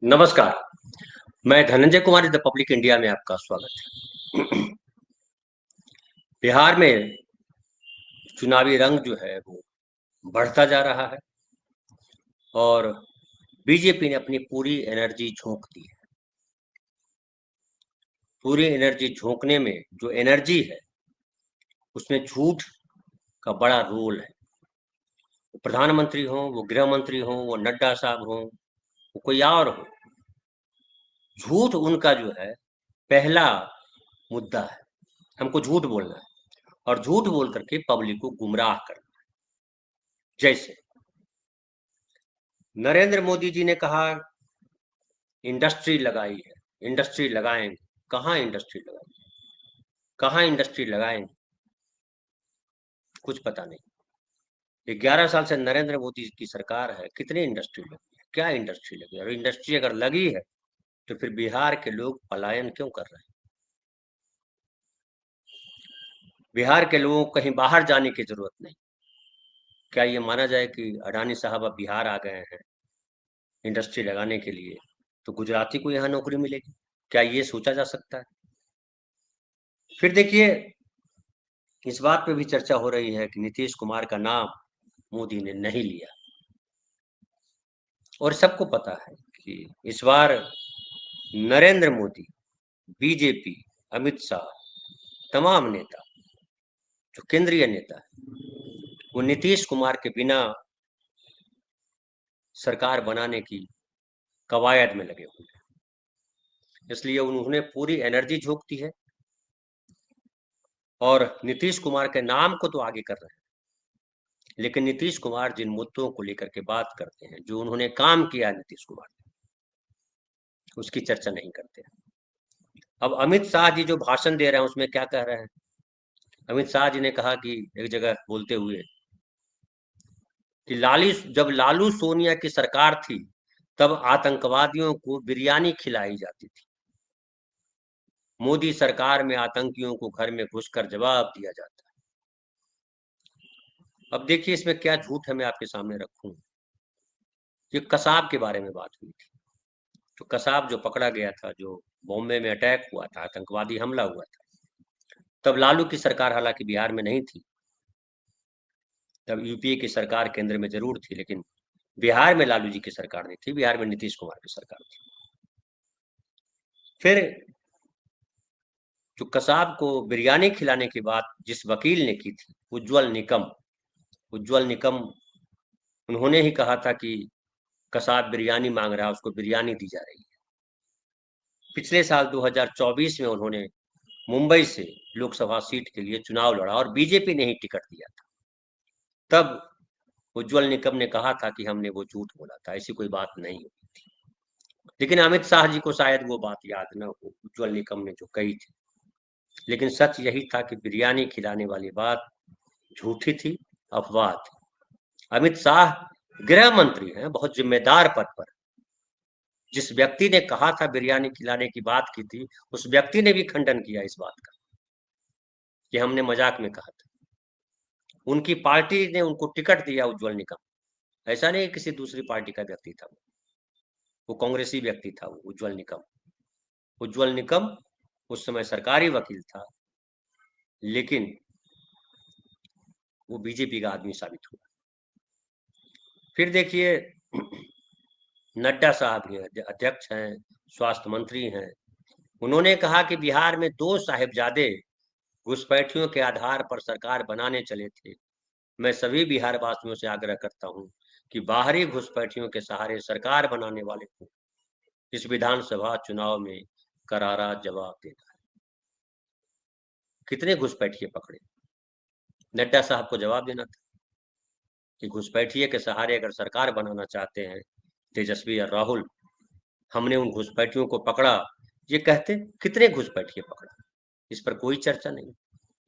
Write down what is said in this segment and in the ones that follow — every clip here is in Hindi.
नमस्कार, मैं Dhananjay Kumar the public India में आपका स्वागत है। बिहार में चुनावी रंग जो है वो बढ़ता जा रहा है और बीजेपी ने अपनी पूरी एनर्जी झोंक दी है। पूरी एनर्जी झोंकने में जो एनर्जी है उसमें झूठ का बड़ा रोल है। वो प्रधानमंत्री हो, वो गृह मंत्री हो, वो नड्डा साहब हो, वो कोई और हो, झूठ उनका जो है पहला मुद्दा है। हमको झूठ बोलना है और झूठ बोल करके पब्लिक को गुमराह करना। जैसे नरेंद्र मोदी जी ने कहा इंडस्ट्री लगाई है, इंडस्ट्री लगाएंगे। कहाँ इंडस्ट्री लगाएंगे, कहाँ इंडस्ट्री लगाएंगे, कुछ पता नहीं। ये 11 साल से नरेंद्र मोदी की सरकार है, कितनी इंडस्ट्री लगी है, क्या इंडस्ट्री लगी है? और इंडस्ट्री अगर लगी है तो फिर बिहार के लोग पलायन क्यों कर रहे हैं? बिहार के लोगों को कहीं बाहर जाने की जरूरत नहीं। क्या ये माना जाए कि अडानी साहब अब बिहार आ गए हैं इंडस्ट्री लगाने के लिए, तो गुजराती को यहाँ नौकरी मिलेगी? क्या ये सोचा जा सकता है? फिर देखिए, इस बात पे भी चर्चा हो रही है कि नीतीश कुमार का नाम मोदी ने नहीं लिया। और सबको पता है कि इस बार नरेंद्र मोदी, बीजेपी, अमित शाह, तमाम नेता, जो केंद्रीय नेता है, वो नीतीश कुमार के बिना सरकार बनाने की कवायद में लगे हुए हैं। इसलिए उन्होंने पूरी एनर्जी झोंक दी है और नीतीश कुमार के नाम को तो आगे कर रहे हैं, लेकिन नीतीश कुमार जिन मुद्दों को लेकर के बात करते हैं, जो उन्होंने काम किया नीतीश कुमार ने, उसकी चर्चा नहीं करते हैं। अब अमित शाह जी जो भाषण दे रहे हैं उसमें क्या कह रहे हैं? अमित शाह जी ने कहा कि एक जगह बोलते हुए कि जब लालू सोनिया की सरकार थी तब आतंकवादियों को बिरयानी खिलाई जाती थी। मोदी सरकार में आतंकियों को घर में घुसकर जवाब दिया जाता है। अब देखिए इसमें क्या झूठ है, मैं आपके सामने रखूं। ये कसाब के बारे में बात हुई थी। तो कसाब जो पकड़ा गया था, जो बॉम्बे में अटैक हुआ था, आतंकवादी हमला हुआ था, तब लालू की सरकार हालांकि बिहार में नहीं थी, तब यूपीए की सरकार केंद्र में जरूर थी, लेकिन बिहार में लालू जी की सरकार नहीं थी, बिहार में नीतीश कुमार की सरकार थी। फिर जो कसाब को बिरयानी खिलाने की बात जिस वकील ने की थी, उज्जवल निकम, उन्होंने ही कहा था कि कसाब बिरयानी मांग रहा है, उसको बिरयानी दी जा रही है। पिछले साल 2024 में उन्होंने मुंबई से लोकसभा सीट के लिए चुनाव लड़ा और बीजेपी ने ही टिकट दिया था। तब उज्जवल निकम ने कहा था कि हमने वो झूठ बोला था, ऐसी कोई बात नहीं हुई थी। लेकिन अमित शाह जी को शायद वो बात याद न हो, उज्जवल निकम ने जो कही थी। लेकिन सच यही था कि बिरयानी खिलाने वाली बात झूठी थी, अफवाह थी। अमित शाह गृह मंत्री हैं, बहुत जिम्मेदार पद पर। जिस व्यक्ति ने कहा था बिरयानी खिलाने की बात की थी, उस व्यक्ति ने भी खंडन किया इस बात का कि हमने मजाक में कहा था। उनकी पार्टी ने उनको टिकट दिया, उज्जवल निकम। ऐसा नहीं किसी दूसरी पार्टी का व्यक्ति था, वो कांग्रेसी व्यक्ति था, वो उज्जवल निकम उस समय सरकारी वकील था, लेकिन वो बीजेपी का आदमी साबित हुआ। फिर देखिए, नड्डा साहब हैं, अध्यक्ष हैं, स्वास्थ्य मंत्री हैं। उन्होंने कहा कि बिहार में दो साहिबजादे घुसपैठियों के आधार पर सरकार बनाने चले थे। मैं सभी बिहार वासियों से आग्रह करता हूं कि बाहरी घुसपैठियों के सहारे सरकार बनाने वाले को इस विधानसभा चुनाव में करारा जवाब देना है। कितने घुसपैठिए पकड़े? नड्डा साहब को जवाब देना था कि घुसपैठिए के सहारे अगर सरकार बनाना चाहते हैं तेजस्वी और राहुल, हमने उन घुसपैठियों को पकड़ा, ये कहते कितने घुसपैठिए पकड़ा? इस पर कोई चर्चा नहीं।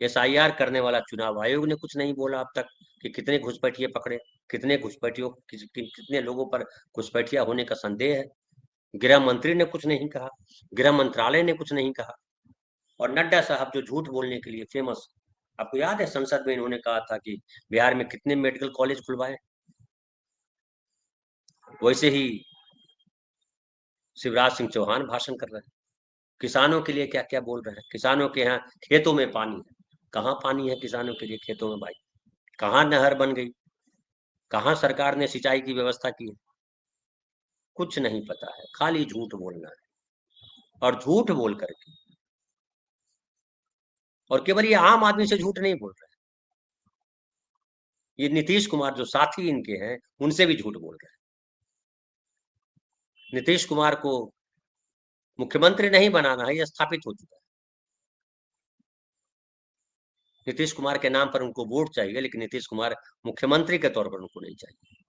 एसआईआर करने वाला चुनाव आयोग ने कुछ नहीं बोला अब तक कि कितने घुसपैठिए पकड़े, कितने घुसपैठियों कितने लोगों पर घुसपैठिया होने का संदेह है। गृह मंत्री ने कुछ नहीं कहा, गृह मंत्रालय ने कुछ नहीं कहा। और नड्डा साहब जो झूठ बोलने के लिए फेमस, आपको याद है संसद में इन्होंने कहा था कि बिहार में कितने मेडिकल कॉलेज खुलवाए। वैसे ही शिवराज सिंह चौहान भाषण कर रहे हैं, किसानों के लिए क्या क्या बोल रहे हैं। किसानों के यहाँ खेतों में पानी है, कहाँ पानी है किसानों के लिए खेतों में भाई? कहाँ नहर बन गई? कहाँ सरकार ने सिंचाई की व्यवस्था की है? कुछ नहीं पता है, खाली झूठ बोलना है। और झूठ बोल करके, और केवल ये आम आदमी से झूठ नहीं बोल रहे हैं, ये नीतीश कुमार जो साथी इनके हैं उनसे भी झूठ बोल रहे हैं। नीतीश कुमार को मुख्यमंत्री नहीं बनाना है, ये स्थापित हो चुका है। नीतीश कुमार के नाम पर उनको वोट चाहिए, लेकिन नीतीश कुमार मुख्यमंत्री के तौर पर उनको नहीं चाहिए,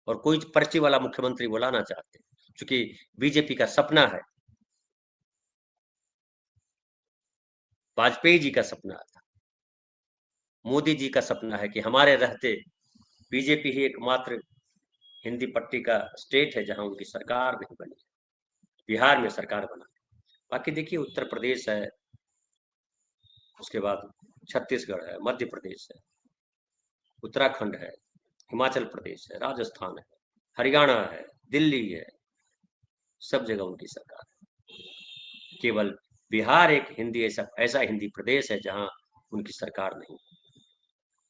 और कोई पर्ची वाला मुख्यमंत्री बुलाना चाहते हैं, क्योंकि बीजेपी का सपना है, वाजपेयी जी का सपना था, मोदी जी का सपना है कि हमारे रहते बीजेपी ही एकमात्र हिंदी पट्टी का स्टेट है जहां उनकी सरकार नहीं बनी। बिहार में सरकार बना। बाकी देखिए, उत्तर प्रदेश है, उसके बाद छत्तीसगढ़ है, मध्य प्रदेश है, उत्तराखंड है, हिमाचल प्रदेश है, राजस्थान है, हरियाणा है, दिल्ली है, सब जगह उनकी सरकार है। केवल बिहार एक हिंदी ऐसा ऐसा हिंदी प्रदेश है जहां उनकी सरकार नहीं।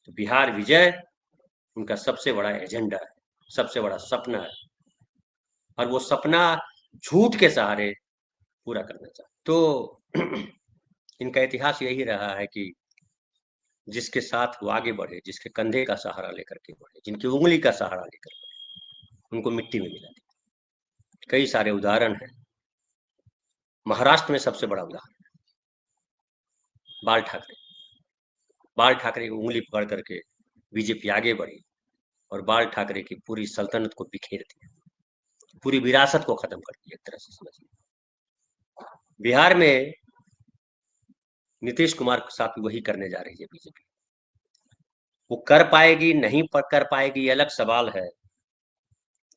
तो बिहार विजय उनका सबसे बड़ा एजेंडा है, सबसे बड़ा सपना है, और वो सपना झूठ के सहारे पूरा करना चाहते। तो इनका इतिहास यही रहा है कि जिसके साथ वो आगे बढ़े, जिसके कंधे का सहारा लेकर के बढ़े, जिनकी उंगली का सहारा लेकर बढ़े, उनको मिट्टी में मिला दिया। कई सारे उदाहरण हैं। महाराष्ट्र में सबसे बड़ा उदाहरण बाल ठाकरे। बाल ठाकरे की उंगली पकड़ करके बीजेपी आगे बढ़ी, और बाल ठाकरे की पूरी सल्तनत को बिखेर दिया, पूरी विरासत को खत्म कर दिया, एक तरह से समझिए। बिहार में नीतीश कुमार के साथ वही करने जा रही है बीजेपी। वो कर पाएगी नहीं कर पाएगी ये अलग सवाल है,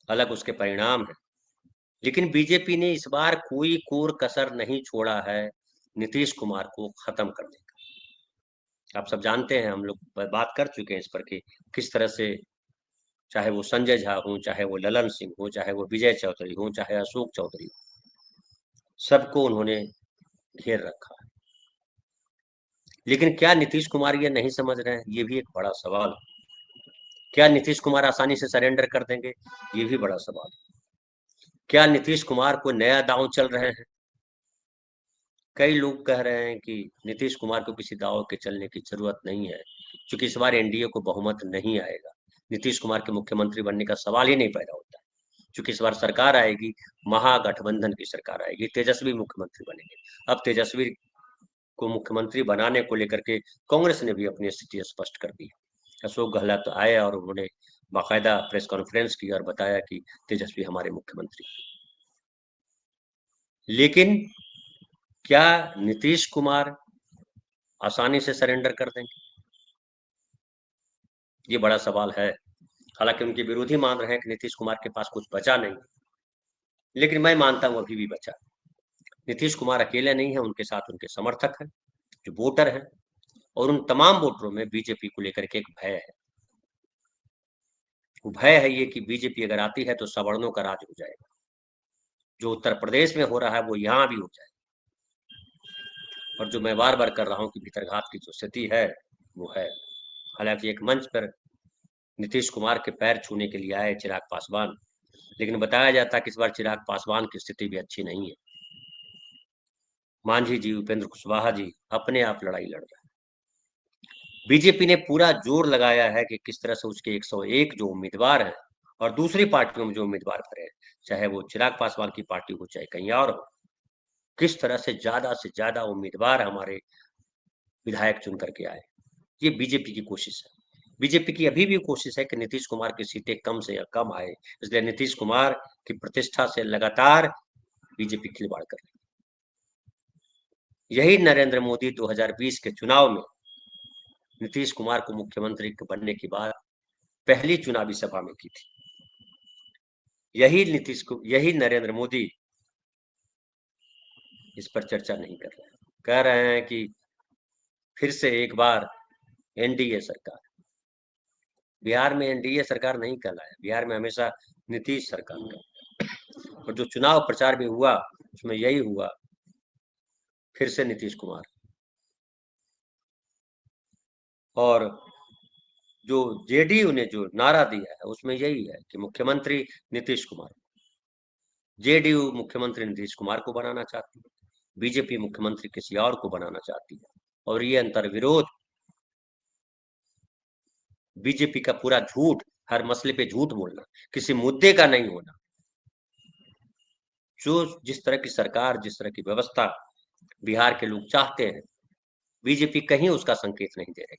अलग उसके परिणाम है, लेकिन बीजेपी ने इस बार कोई कोर कसर नहीं छोड़ा है नीतीश कुमार को खत्म करने का। आप सब जानते हैं, हम लोग बात कर चुके हैं इस पर कि किस तरह से, चाहे वो संजय झा हो, चाहे वो ललन सिंह हो, चाहे वो विजय चौधरी हो, चाहे अशोक चौधरी हो, सबको उन्होंने घेर रखा है। लेकिन क्या नीतीश कुमार ये नहीं समझ रहे हैं? ये भी एक बड़ा सवाल है। क्या नीतीश कुमार आसानी से सरेंडर कर देंगे? ये भी बड़ा सवाल है। क्या नीतीश कुमार को नया दांव चल रहे हैं? कई लोग कह रहे हैं कि नीतीश कुमार को किसी दांव के चलने की जरूरत नहीं है, क्योंकि इस बार एनडीए को बहुमत नहीं आएगा, नीतीश कुमार के मुख्यमंत्री बनने का सवाल ही नहीं पैदा होता है, क्योंकि इस बार सरकार आएगी, महागठबंधन की सरकार आएगी, तेजस्वी मुख्यमंत्री बनेंगे। अब तेजस्वी को मुख्यमंत्री बनाने को लेकर के कांग्रेस ने भी अपनी स्थिति स्पष्ट कर दी। अशोक गहलोत आए और उन्होंने बाकायदा प्रेस कॉन्फ्रेंस की और बताया कि तेजस्वी हमारे मुख्यमंत्री। लेकिन क्या नीतीश कुमार आसानी से सरेंडर कर देंगे? ये बड़ा सवाल है। हालांकि उनके विरोधी मान रहे हैं कि नीतीश कुमार के पास कुछ बचा नहीं, लेकिन मैं मानता हूं अभी भी बचा। नीतीश कुमार अकेले नहीं है, उनके साथ उनके समर्थक हैं, जो वोटर हैं, और उन तमाम वोटरों में बीजेपी को लेकर के एक भय है। वो भय है ये कि बीजेपी अगर आती है तो सवर्णों का राज हो जाएगा। जो उत्तर प्रदेश में हो रहा है वो यहाँ भी हो जाएगा। और जो मैं बार बार कर रहा हूँ कि भीतरघात की जो स्थिति है वो है। हालांकि एक मंच पर नीतीश कुमार के पैर छूने के लिए आए चिराग पासवान, लेकिन बताया जाता है कि इस बार चिराग पासवान की स्थिति भी अच्छी नहीं है। मांझी जी, उपेंद्र कुशवाहा जी अपने आप लड़ाई लड़ रहे हैं। बीजेपी ने पूरा जोर लगाया है कि किस तरह से उसके 101 जो उम्मीदवार हैं, और दूसरी पार्टियों में जो उम्मीदवार खड़े हैं, चाहे वो चिराग पासवान की पार्टी हो चाहे कहीं और हो, किस तरह से ज्यादा उम्मीदवार हमारे विधायक चुन करके आए। ये बीजेपी की कोशिश है। बीजेपी की अभी भी कोशिश है कि नीतीश कुमार की सीटें कम से कम आए, इसलिए नीतीश कुमार की प्रतिष्ठा से लगातार बीजेपी खिलवाड़ कर रही है। यही नरेंद्र मोदी 2020 के चुनाव में नीतीश कुमार को मुख्यमंत्री बनने के बाद पहली चुनावी सभा में की थी। यही नरेंद्र मोदी इस पर चर्चा नहीं कर रहे हैं। कह रहे हैं कि फिर से एक बार एनडीए सरकार। बिहार में एनडीए सरकार नहीं कहलाया, बिहार में हमेशा नीतीश सरकार का। और जो चुनाव प्रचार भी हुआ उसमें यही हुआ, फिर से नीतीश कुमार। और जो जेडीयू ने जो नारा दिया है उसमें यही है कि मुख्यमंत्री नीतीश कुमार। जेडीयू मुख्यमंत्री नीतीश कुमार को बनाना चाहती है, बीजेपी मुख्यमंत्री किसी और को बनाना चाहती है। और ये अंतर विरोध, बीजेपी का पूरा झूठ, हर मसले पे झूठ बोलना, किसी मुद्दे का नहीं होना, जो जिस तरह की सरकार, जिस तरह की व्यवस्था बिहार के लोग चाहते हैं, बीजेपी कहीं उसका संकेत नहीं दे रही।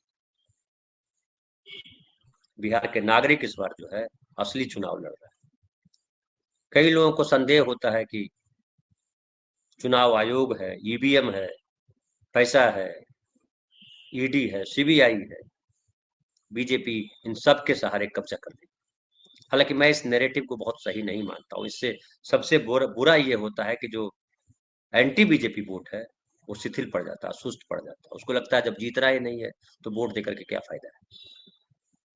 बिहार के नागरिक इस बार जो है असली चुनाव लड़ रहे हैं। कई लोगों को संदेह होता है कि चुनाव आयोग है, ईवीएम है, पैसा है, ईडी है, सीबीआई है, बीजेपी इन सब के सहारे कब्जा कर ली। हालांकि मैं इस नैरेटिव को बहुत सही नहीं मानता हूँ। इससे सबसे बुरा ये होता है कि जो एंटी बीजेपी वोट है वो शिथिल पड़ जाता है, सुस्त पड़ जाता है। उसको लगता है जब जीत रहा ही नहीं है तो वोट देकर के क्या फायदा है।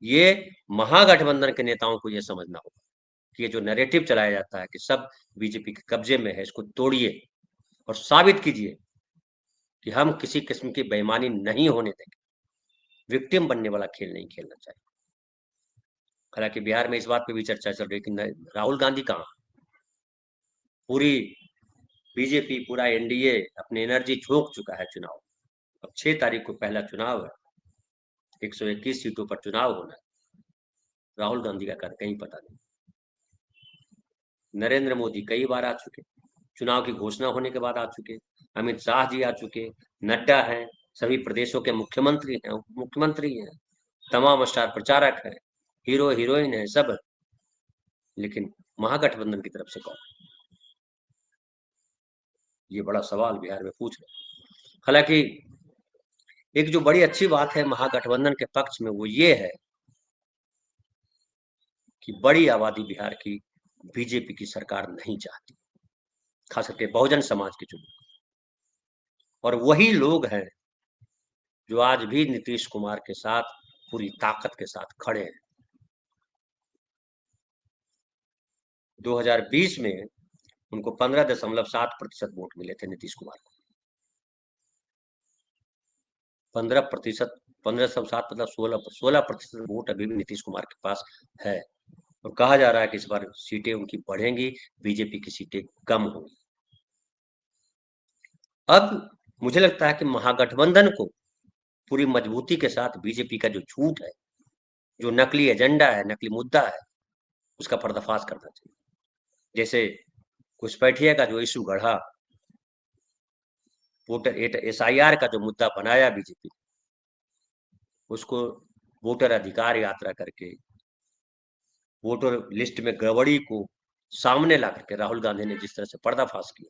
ये महागठबंधन के नेताओं को ये समझना होगा कि ये जो नैरेटिव चलाया जाता है कि सब बीजेपी के कब्जे में है, इसको तोड़िए और साबित कीजिए कि हम किसी किस्म की बेईमानी नहीं होने देंगे। विक्टिम बनने वाला खेल नहीं खेलना चाहिए। हालांकि बिहार में इस बात पे भी चर्चा चल रही है कि राहुल गांधी कहाँ, पूरी बीजेपी, पूरा एनडीए अपनी एनर्जी झोंक चुका है चुनाव। अब 6 तारीख को पहला चुनाव है, 121 सीटों पर चुनाव होना है। राहुल गांधी का कहीं पता नहीं। नरेंद्र मोदी कई बार आ चुके, चुनाव की घोषणा होने के बाद आ चुके, अमित शाह जी आ चुके, नड्डा हैं, सभी प्रदेशों के मुख्यमंत्री हैं, उप मुख्यमंत्री हैं, तमाम स्टार प्रचारक हैं, हीरो हीरोइन है सब। लेकिन महागठबंधन की तरफ से कौन? ये बड़ा सवाल बिहार में पूछ रहे। हालांकि एक जो बड़ी अच्छी बात है महागठबंधन के पक्ष में वो ये है कि बड़ी आबादी बिहार की बीजेपी की सरकार नहीं चाहती, खास करके बहुजन समाज के जो लोग, और वही लोग हैं जो आज भी नीतीश कुमार के साथ पूरी ताकत के साथ खड़े हैं। 2020 में उनको 15.7% वोट मिले थे नीतीश कुमार को। 15%, 15.7 मतलब 16% वोट अभी भी नीतीश कुमार के पास है। और कहा जा रहा है कि इस बार सीटें उनकी बढ़ेंगी, बीजेपी की सीटें कम होंगी। अब मुझे लगता है कि महागठबंधन को पूरी मजबूती के साथ बीजेपी का जो झूठ है, जो नकली एजेंडा है, नकली मुद्दा है, उसका पर्दाफाश करना चाहिए। जैसे घुसपैठिया का जो इशू गढ़ा, वोटर एसआईआर का जो मुद्दा बनाया बीजेपी, उसको वोटर अधिकार यात्रा करके वोटर लिस्ट में गड़बड़ी को सामने ला करके राहुल गांधी ने जिस तरह से पर्दाफाश किया,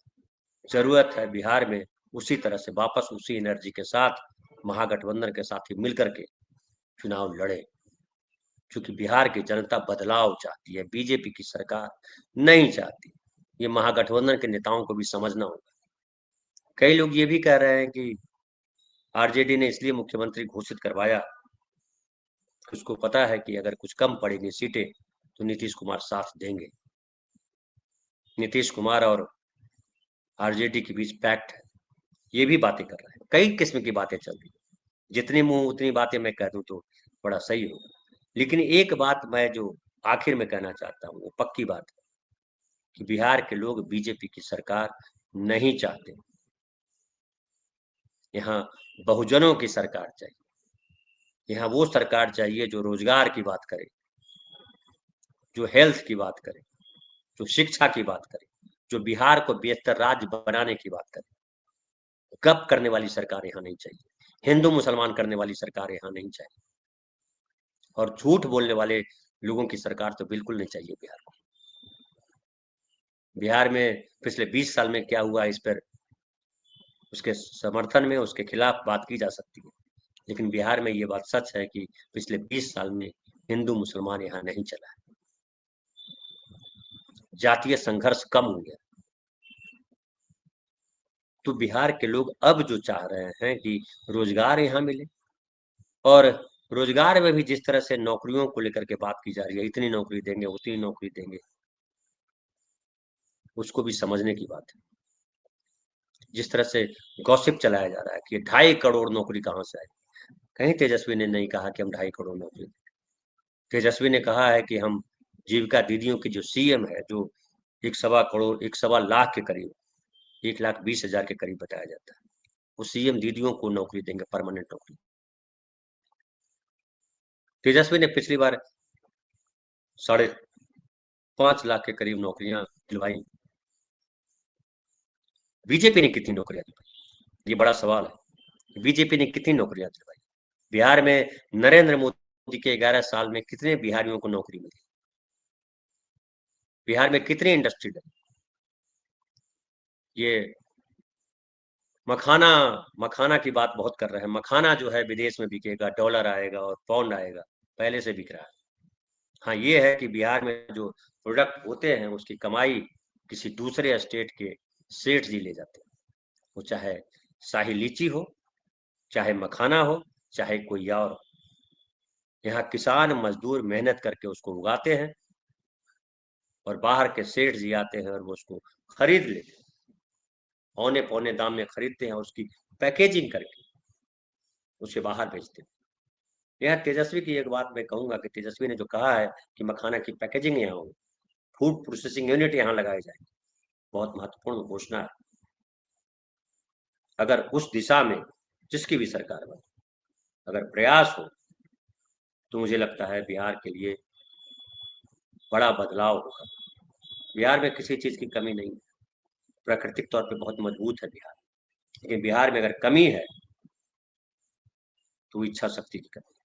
जरूरत है बिहार में उसी तरह से वापस उसी एनर्जी के साथ महागठबंधन के साथ ही मिलकर के चुनाव लड़े। क्योंकि बिहार की जनता बदलाव चाहती है, बीजेपी की सरकार नहीं चाहती। ये महागठबंधन के नेताओं को भी समझना होगा। कई लोग ये भी कह रहे हैं कि आरजेडी ने इसलिए मुख्यमंत्री घोषित करवाया, उसको पता है कि अगर कुछ कम पड़ेगी सीटें तो नीतीश कुमार साथ देंगे। नीतीश कुमार और आरजेडी के बीच पैक्ट है, ये भी बातें कर रहे हैं। कई किस्म की बातें चल रही है। जितनी मुंह उतनी बातें मैं कह दूं तो बड़ा सही होगा। लेकिन एक बात मैं जो आखिर में कहना चाहता हूँ वो पक्की बात है कि बिहार के लोग बीजेपी की सरकार नहीं चाहते। यहाँ बहुजनों की सरकार चाहिए। यहाँ वो सरकार चाहिए जो रोजगार की बात करे, जो हेल्थ की बात करे, जो शिक्षा की बात करे, जो बिहार को बेहतर राज्य बनाने की बात करे। गप करने वाली सरकार यहाँ नहीं चाहिए, हिंदू मुसलमान करने वाली सरकार यहाँ नहीं चाहिए, और झूठ बोलने वाले लोगों की सरकार तो बिल्कुल नहीं चाहिए बिहार को। बिहार में पिछले 20 साल में क्या हुआ, इस पर उसके समर्थन में, उसके खिलाफ बात की जा सकती है। लेकिन बिहार में ये बात सच है कि पिछले 20 साल में हिंदू मुसलमान यहाँ नहीं चला है, जातीय संघर्ष कम हो गया। तो बिहार के लोग अब जो चाह रहे हैं कि रोजगार यहाँ मिले, और रोजगार में भी जिस तरह से नौकरियों को लेकर के बात की जा रही है, इतनी नौकरी देंगे, उतनी नौकरी देंगे, उसको भी समझने की बात है। जिस तरह से गॉसिप चलाया जा रहा है कि 2.5 करोड़ नौकरी कहाँ से आई, कहीं तेजस्वी ने नहीं कहा कि हम 2.5 करोड़ नौकरी दें। तेजस्वी ने कहा है कि हम जीविका दीदियों की जो सीएम है, जो 1.25 करोड़ 1.25 लाख के करीब, 1,20,000 के करीब बताया जाता है, वो सीएम दीदियों को नौकरी देंगे, परमानेंट नौकरी। तेजस्वी ने पिछली बार 5.5 लाख के करीब नौकरियां दिलवाई। बीजेपी ने कितनी नौकरियां दिलवाई, ये बड़ा सवाल है। बीजेपी ने कितनी नौकरियां दिलवाई? बिहार में नरेंद्र मोदी के 11 साल में कितने बिहारियों को नौकरी मिली? बिहार में कितनी इंडस्ट्री लगी? ये मखाना मखाना की बात बहुत कर रहे हैं। मखाना जो है विदेश में बिकेगा, डॉलर आएगा और पाउंड आएगा, पहले से बिक रहा है। हाँ, ये है कि बिहार में जो प्रोडक्ट होते हैं उसकी कमाई किसी दूसरे स्टेट के सेठ जी ले जाते हैं। वो चाहे शाही लीची हो, चाहे मखाना हो, चाहे कोई और हो। यहाँ किसान मजदूर मेहनत करके उसको उगाते हैं और बाहर के सेठ जी आते हैं और वो उसको खरीद लेते हैं, औने पौने दाम में खरीदते हैं, उसकी पैकेजिंग करके उसे बाहर बेचते हैं। यह तेजस्वी की एक बात मैं कहूंगा कि तेजस्वी ने जो कहा है कि मखाना की पैकेजिंग यहाँ हो, फूड प्रोसेसिंग यूनिट यहाँ लगाई जाए, बहुत महत्वपूर्ण घोषणा है। अगर उस दिशा में जिसकी भी सरकार बने, अगर प्रयास हो, तो मुझे लगता है बिहार के लिए बड़ा बदलाव होगा। बिहार में किसी चीज की कमी नहीं है, प्राकृतिक तौर पे बहुत मजबूत है बिहार। लेकिन बिहार में अगर कमी है तो इच्छा शक्ति की कमी है।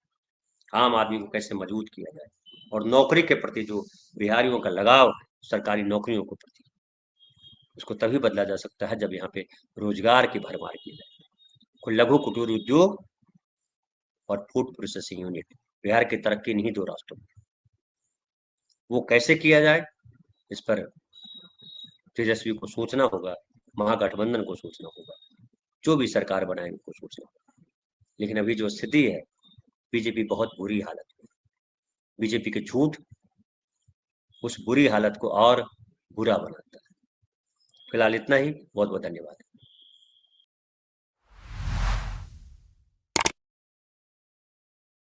आम आदमी को कैसे मजबूत किया जाए, और नौकरी के प्रति जो बिहारियों का लगाव है सरकारी नौकरियों के प्रति, उसको तभी बदला जा सकता है जब यहाँ पे रोजगार की भरमार की जाए। कोई लघु कुटीर उद्योग और फूड प्रोसेसिंग यूनिट बिहार की तरक्की इन्हीं दो रास्तों में। वो कैसे किया जाए, इस पर तेजस्वी को सोचना होगा, महागठबंधन को सोचना होगा, जो भी सरकार बनाए उनको सोचना होगा। लेकिन अभी जो स्थिति है, बीजेपी बहुत बुरी हालत में, बीजेपी के झूठ उस बुरी हालत को और बुरा बनाता है। फिलहाल इतना ही, बहुत बहुत धन्यवाद।